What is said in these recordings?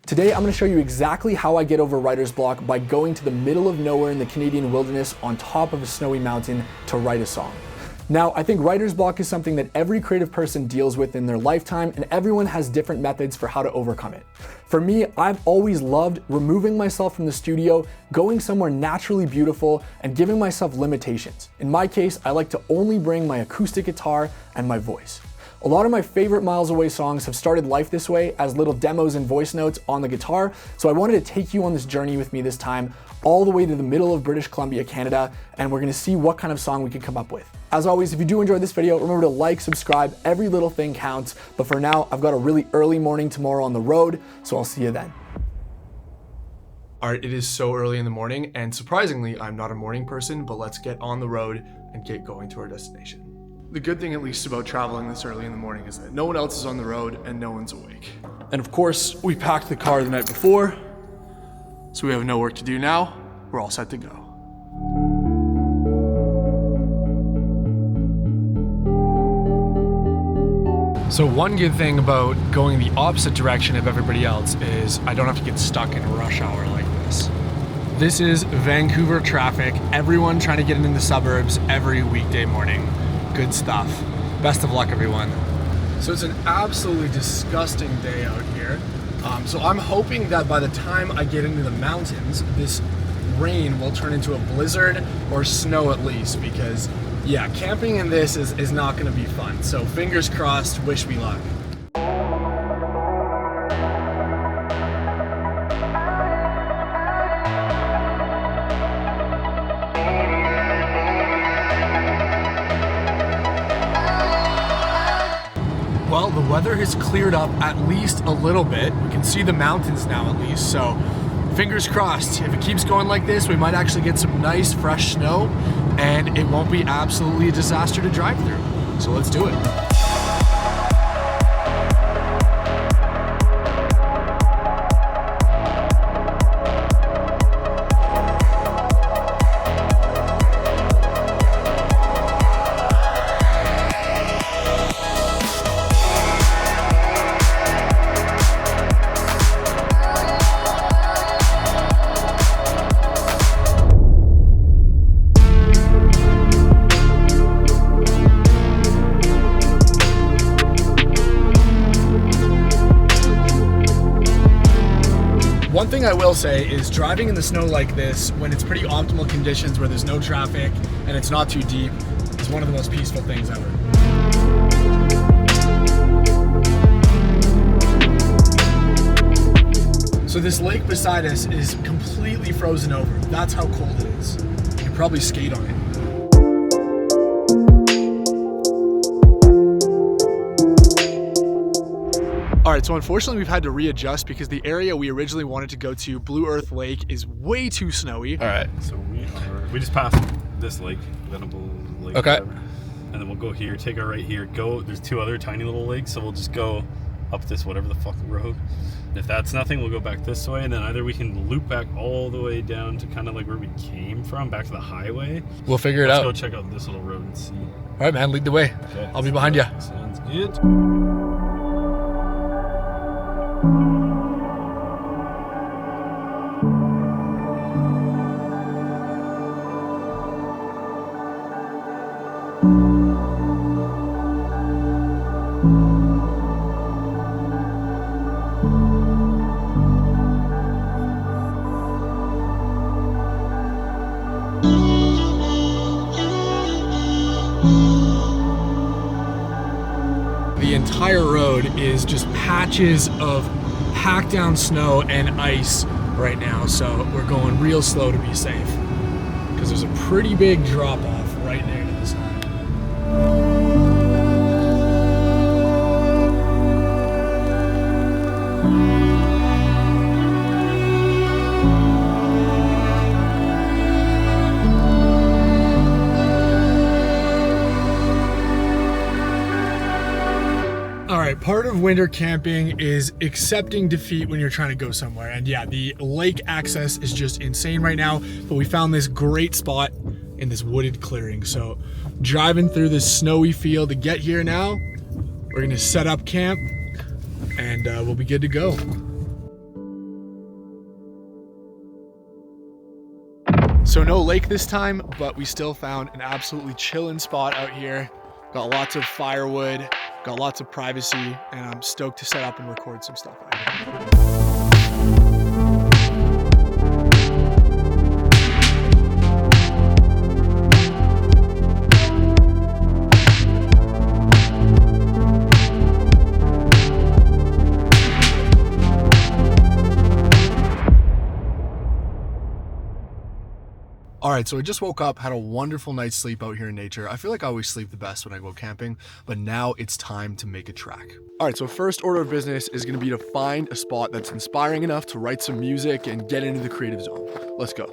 Today, I'm going to show you exactly how I get over writer's block by going to the middle of nowhere in the Canadian wilderness on top of a snowy mountain to write a song. Now, I think writer's block is something that every creative person deals with in their lifetime, and everyone has different methods for how to overcome it. For me, I've always loved removing myself from the studio, going somewhere naturally beautiful, and giving myself limitations. In my case, I like to only bring my acoustic guitar and my voice. A lot of my favorite Miles Away songs have started life this way as little demos and voice notes on the guitar, so I wanted to take you on this journey with me this time, all the way to the middle of British Columbia, Canada, and we're gonna see what kind of song we can come up with. As always, if you do enjoy this video, remember to like, subscribe, every little thing counts, but for now, I've got a really early morning tomorrow on the road, so I'll see you then. All right, it is so early in the morning, and surprisingly, I'm not a morning person, but let's get on the road and get going to our destination. The good thing, at least, about traveling this early in the morning is that no one else is on the road and no one's awake. And of course, we packed the car the night before, so we have no work to do now. We're all set to go. So one good thing about going the opposite direction of everybody else is I don't have to get stuck in a rush hour like this. This is Vancouver traffic, everyone trying to get into the suburbs every weekday morning. Good stuff. Best of luck, everyone. So it's an absolutely disgusting day out here. So I'm hoping that by the time I get into the mountains, this rain will turn into a blizzard or snow at least, because yeah, camping in this is not gonna be fun. So fingers crossed, wish me luck. Well, the weather has cleared up at least a little bit. We can see the mountains now at least, so fingers crossed. If it keeps going like this, we might actually get some nice fresh snow and it won't be absolutely a disaster to drive through. So let's do it. One thing I will say is driving in the snow like this, when it's pretty optimal conditions where there's no traffic and it's not too deep, is one of the most peaceful things ever. So this lake beside us is completely frozen over. That's how cold it is. You can probably skate on it. All right, so unfortunately we've had to readjust because the area we originally wanted to go to, Blue Earth Lake, is way too snowy. All right. So we just passed this lake, Venable Lake. Okay. Whatever, and then we'll go here, take our right here, go, there's two other tiny little lakes, so we'll just go up this whatever the fuck road. And if that's nothing, we'll go back this way, and then either we can loop back all the way down to kind of like where we came from, back to the highway. We'll figure it out. Let's go check out this little road and see. All right, man, lead the way. Okay. I'll be behind you. Sounds good. The entire road is just patches of packed down snow and ice right now, so we're going real slow to be safe because there's a pretty big drop off right there to the side. Part of winter camping is accepting defeat when you're trying to go somewhere. And yeah, the lake access is just insane right now, but we found this great spot in this wooded clearing. So driving through this snowy field to get here now, we're gonna set up camp and we'll be good to go. So no lake this time, but we still found an absolutely chillin' spot out here. Got lots of firewood, got lots of privacy, and I'm stoked to set up and record some stuff out here. All right, so I just woke up, had a wonderful night's sleep out here in nature. I feel like I always sleep the best when I go camping, but now it's time to make a track. All right, so first order of business is gonna be to find a spot that's inspiring enough to write some music and get into the creative zone. Let's go.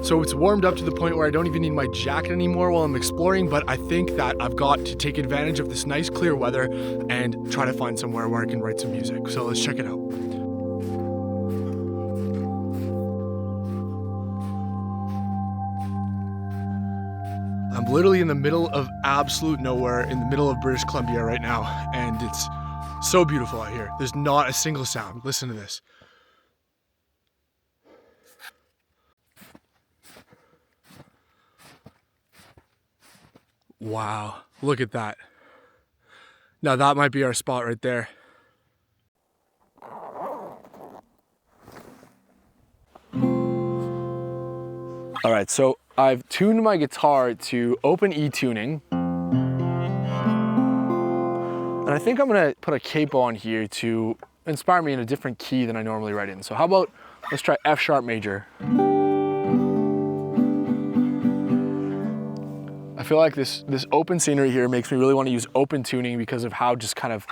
So it's warmed up to the point where I don't even need my jacket anymore while I'm exploring, but I think that I've got to take advantage of this nice clear weather and try to find somewhere where I can write some music. So let's check it out. I'm literally in the middle of absolute nowhere in the middle of British Columbia right now, and it's so beautiful out here. There's not a single sound. Listen to this. Wow, look at that. Now that might be our spot right there. All right, so I've tuned my guitar to open E tuning. And I think I'm gonna put a capo on here to inspire me in a different key than I normally write in. So how about, let's try F sharp major. I feel like this open scenery here makes me really want to use open tuning because of how just kind of,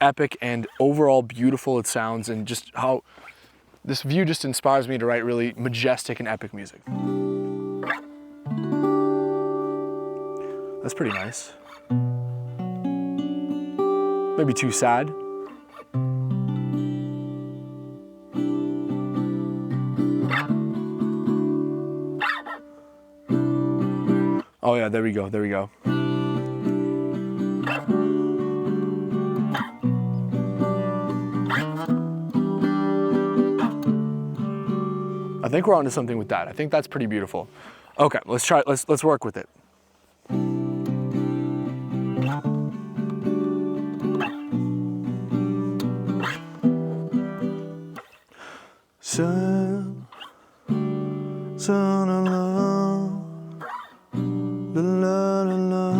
epic and overall beautiful it sounds, and just how this view just inspires me to write really majestic and epic music. That's pretty nice. Maybe too sad. Oh yeah, there we go, there we go. I think we're onto something with that. I think that's pretty beautiful. Okay, let's try, let's work with it. Sun, sun alone. La, la, la,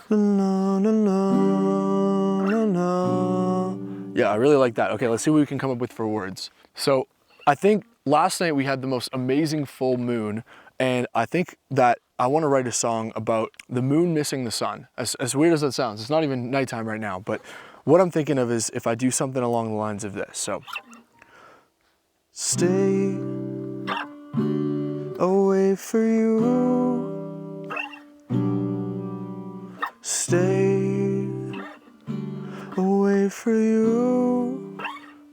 la, la, la, la, la. Yeah, I really like that. Okay, let's see what we can come up with for words. So I think last night we had the most amazing full moon, and I think that I want to write a song about the moon missing the sun. As weird as that sounds, it's not even nighttime right now, but what I'm thinking of is if I do something along the lines of this. So, stay away for you, stay away for you,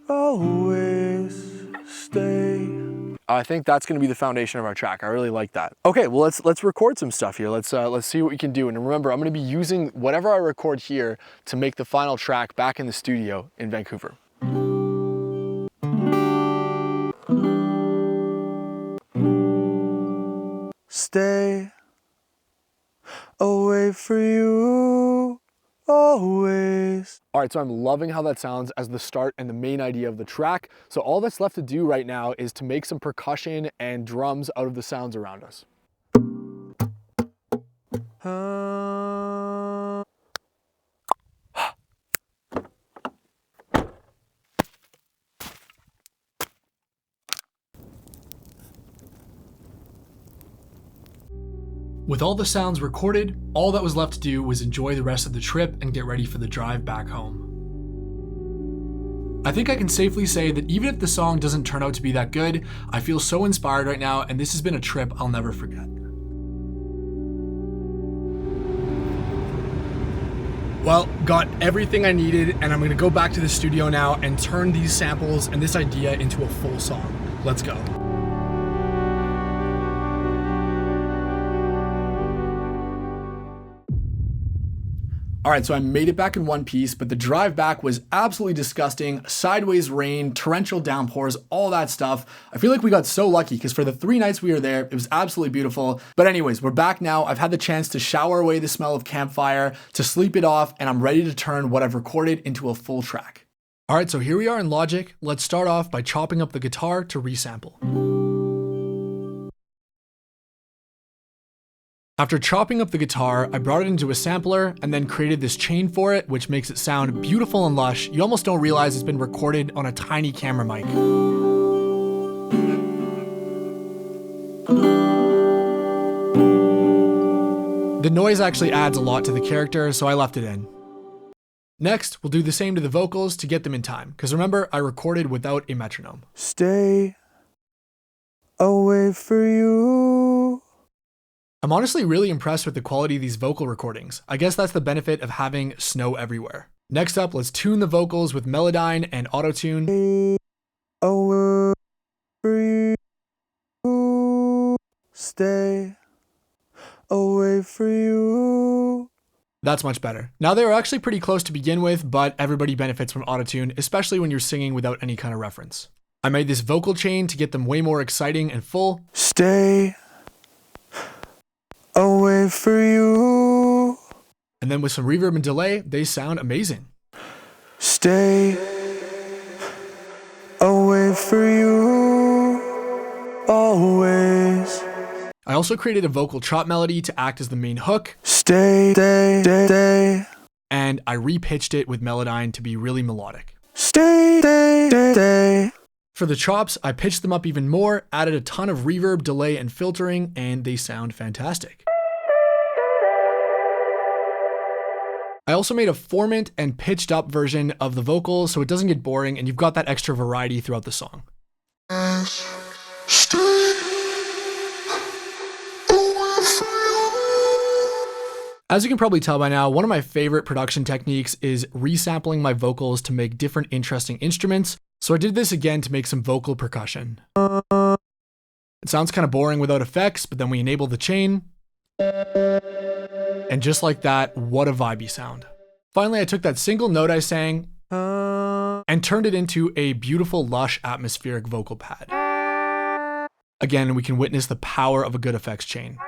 always stay. I think that's going to be the foundation of our track. I really like that. Okay, well let's record some stuff here. Let's see what we can do. And remember, I'm going to be using whatever I record here to make the final track back in the studio in Vancouver. Stay away for you, always. All right, so I'm loving how that sounds as the start and the main idea of the track. So all that's left to do right now is to make some percussion and drums out of the sounds around us. With all the sounds recorded, all that was left to do was enjoy the rest of the trip and get ready for the drive back home. I think I can safely say that even if the song doesn't turn out to be that good, I feel so inspired right now, and this has been a trip I'll never forget. Well, got everything I needed, and I'm gonna go back to the studio now and turn these samples and this idea into a full song. Let's go. All right, so I made it back in one piece, but the drive back was absolutely disgusting. Sideways rain, torrential downpours, all that stuff. I feel like we got so lucky because for the 3 nights we were there, it was absolutely beautiful. But anyways, we're back now. I've had the chance to shower away the smell of campfire, to sleep it off, and I'm ready to turn what I've recorded into a full track. All right, so here we are in Logic. Let's start off by chopping up the guitar to resample. After chopping up the guitar, I brought it into a sampler and then created this chain for it, which makes it sound beautiful and lush. You almost don't realize it's been recorded on a tiny camera mic. The noise actually adds a lot to the character, so I left it in. Next, we'll do the same to the vocals to get them in time, because remember, I recorded without a metronome. Stay away for you. I'm honestly really impressed with the quality of these vocal recordings. I guess that's the benefit of having snow everywhere. Next up, let's tune the vocals with Melodyne and Autotune. Stay away for you. Stay away for you. That's much better. Now they were actually pretty close to begin with, but everybody benefits from Autotune, especially when you're singing without any kind of reference. I made this vocal chain to get them way more exciting and full. Stay away for you. And then with some reverb and delay, they sound amazing. Stay away for you. Always. I also created a vocal chop melody to act as the main hook. Stay, stay, stay, stay. And I repitched it with Melodyne to be really melodic. Stay, stay, stay, stay. For the chops, I pitched them up even more, added a ton of reverb, delay, and filtering, and they sound fantastic. I also made a formant and pitched up version of the vocals so it doesn't get boring and you've got that extra variety throughout the song. As you can probably tell by now, one of my favorite production techniques is resampling my vocals to make different interesting instruments. So I did this again to make some vocal percussion. It sounds kind of boring without effects, but then we enable the chain. And just like that, what a vibey sound. Finally, I took that single note I sang and turned it into a beautiful, lush, atmospheric vocal pad. Again, we can witness the power of a good effects chain.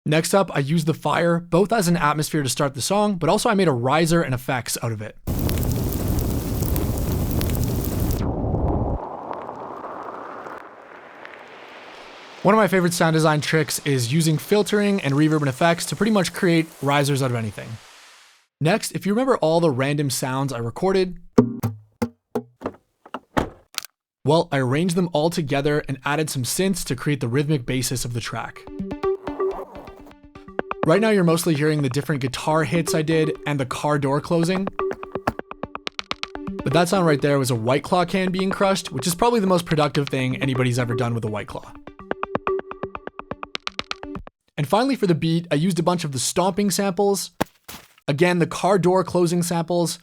Next up, I used the fire, both as an atmosphere to start the song, but also I made a riser and effects out of it. One of my favorite sound design tricks is using filtering and reverb and effects to pretty much create risers out of anything. Next, if you remember all the random sounds I recorded, well, I arranged them all together and added some synths to create the rhythmic basis of the track. Right now, you're mostly hearing the different guitar hits I did and the car door closing. But that sound right there was a White Claw can being crushed, which is probably the most productive thing anybody's ever done with a White Claw. And finally for the beat, I used a bunch of the stomping samples, again the car door closing samples,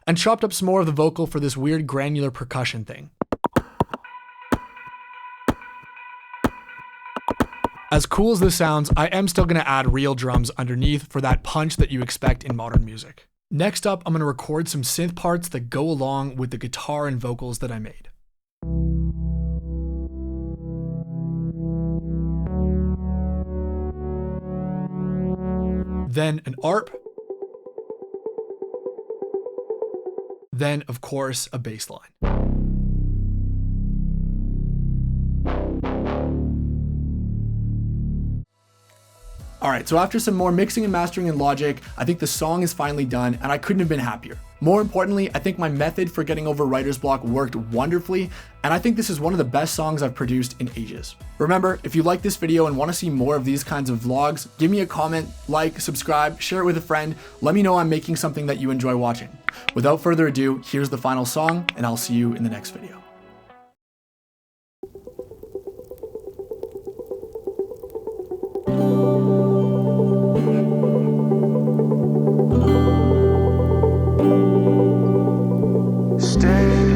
and chopped up some more of the vocal for this weird granular percussion thing. As cool as this sounds, I am still going to add real drums underneath for that punch that you expect in modern music. Next up, I'm going to record some synth parts that go along with the guitar and vocals that I made. Then an ARP. Then, of course, a bass line. Alright, so after some more mixing and mastering in Logic, I think the song is finally done and I couldn't have been happier. More importantly, I think my method for getting over writer's block worked wonderfully, and I think this is one of the best songs I've produced in ages. Remember, if you like this video and want to see more of these kinds of vlogs, give me a comment, like, subscribe, share it with a friend, let me know I'm making something that you enjoy watching. Without further ado, here's the final song, and I'll see you in the next video. Stay